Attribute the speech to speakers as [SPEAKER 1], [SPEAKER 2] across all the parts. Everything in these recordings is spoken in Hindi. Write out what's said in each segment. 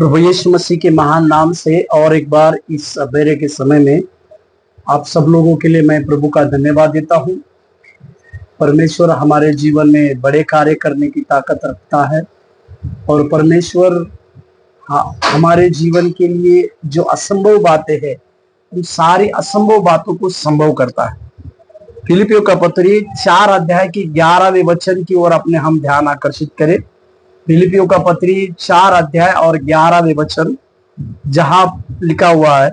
[SPEAKER 1] प्रभु यीशु मसीह के महान नाम से और एक बार इस सवेरे के समय में आप सब लोगों के लिए मैं प्रभु का धन्यवाद देता हूं। परमेश्वर हमारे जीवन में बड़े कार्य करने की ताकत रखता है और परमेश्वर हमारे जीवन के लिए जो असंभव बातें हैं उन सारी असंभव बातों को संभव करता है। फिलिपियों का पत्री 4 अध्याय की 11वें वचन की ओर अपने हम ध्यान आकर्षित करें। फिलिपियों का पत्री 4 अध्याय और 11वें वचन, जहां लिखा हुआ है,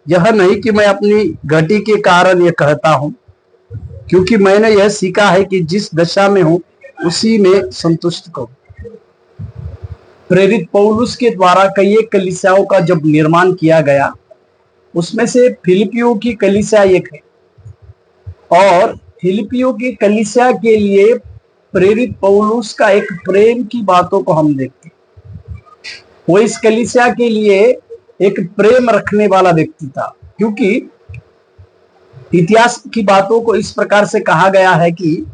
[SPEAKER 1] यह नहीं कि मैं अपनी घटी के कारण यह कहता हूं, क्योंकि मैंने यह सीखा है कि जिस दशा में हूं उसी में संतुष्ट करूं। प्रेरित पौलुस के द्वारा कई एक कलीसियाओं का जब निर्माण किया गया, उसमें से फिलिपियों की कलीसिया एक है और फिलिपियों की कलीसिया के लिए प्रेरित पौलुस का एक प्रेम की बातों को हम देखते हैं। वो इस कलीसिया के लिए एक प्रेम रखने वाला व्यक्ति था, क्योंकि इतिहास की बातों को इस प्रकार से कहा गया है कि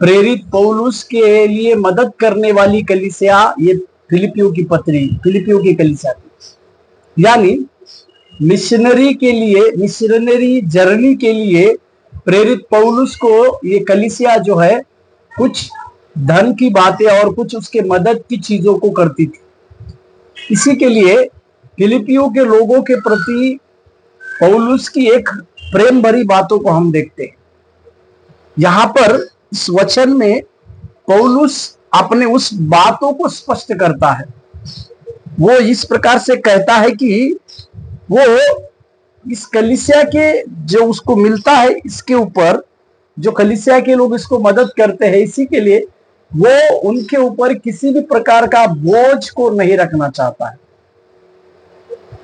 [SPEAKER 1] प्रेरित पौलुस के लिए मदद करने वाली कलीसिया ये फिलिपियों की पत्री, फिलिपियों की कलीसिया थी। यानी मिशनरी जर्नी के लिए प्रेरित पौलुस को ये कलीसिया जो है कुछ धन की बातें और कुछ उसके मदद की चीजों को करती थी। इसी के लिए फिलिपियों के लोगों के प्रति पौलुस की एक प्रेम भरी बातों को हम देखते हैं। यहां पर इस वचन में पौलुस अपने उस बातों को स्पष्ट करता है। वो इस प्रकार से कहता है कि वो इस कलीसिया के जो उसको मिलता है, इसके ऊपर जो कलीसिया के लोग इसको मदद करते हैं, इसी के लिए वो उनके ऊपर किसी भी प्रकार का बोझ को नहीं रखना चाहता है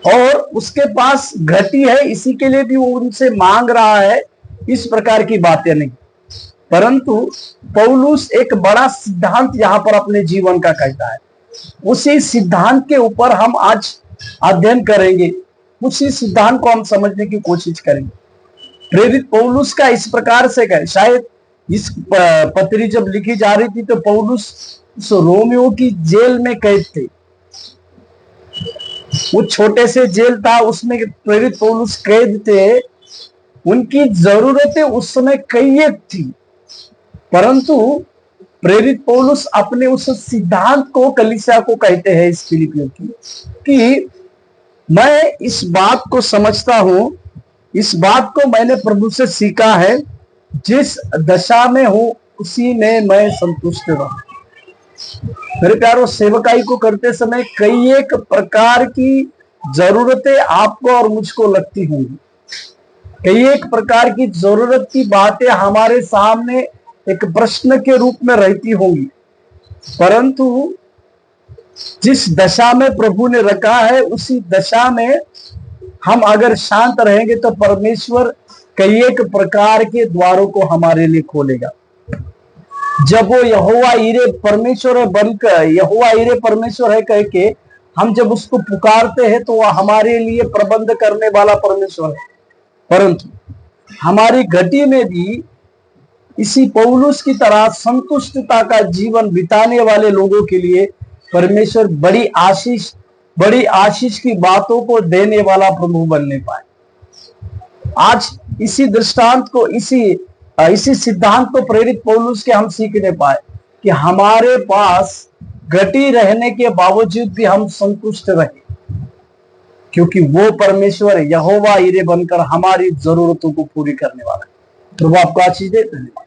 [SPEAKER 1] और उसके पास घटी है, इसी के लिए भी वो उनसे मांग रहा है इस प्रकार की बातें नहीं। परंतु पौलुस एक बड़ा सिद्धांत यहां पर अपने जीवन का कहता है। उसी सिद्धांत के ऊपर हम आज अध्ययन करेंगे, उसी सिद्धांत को हम समझने की कोशिश करेंगे। प्रेरित पौलुस का इस प्रकार से कहे, शायद इस पत्री जब लिखी जा रही थी तो पौलुस रोमियो की जेल में कैद थे। वो छोटे से जेल था, उसमें प्रेरित पौलुस कैद थे। उनकी जरूरतें उस समय कई एक थी, परंतु प्रेरित पौलुस अपने उस सिद्धांत को कलीसिया को कहते हैं इस फिलिपियों की, कि मैं इस बात को समझता हूं, इस बात को मैंने प्रभु से सीखा है, जिस दशा में हूं उसी में मैं संतुष्ट रहूं। मेरे प्यारों, सेवकाई को करते समय कई एक प्रकार की जरूरतें आपको और मुझको लगती होंगी। कई एक प्रकार की जरूरत की बातें हमारे सामने एक प्रश्न के रूप में रहती होंगी, परंतु जिस दशा में प्रभु ने रखा है उसी दशा में हम अगर शांत रहेंगे तो परमेश्वर कई एक प्रकार के द्वारों को हमारे लिए खोलेगा। जब वो यहोवा ईरे परमेश्वर है बनकर, यहोवा ईरे परमेश्वर है कह के हम जब उसको पुकारते हैं तो वह हमारे लिए प्रबंध करने वाला परमेश्वर है। परंतु हमारी घटी में भी इसी पौलुस की तरह संतुष्टता का जीवन बिताने वाले लोगों के लिए परमेश्वर बड़ी आशीष की बातों को देने वाला प्रभु बनने पाए। आज इसी दृष्टांत को, इसी सिद्धांत को प्रेरित पौलुस के हम सीखने पाए कि हमारे पास घटी रहने के बावजूद भी हम संतुष्ट रहे, क्योंकि वो परमेश्वर यहोवा ईरे बनकर हमारी जरूरतों को पूरी करने वाला है। प्रभु आपको आशीष दे। धन्यवाद।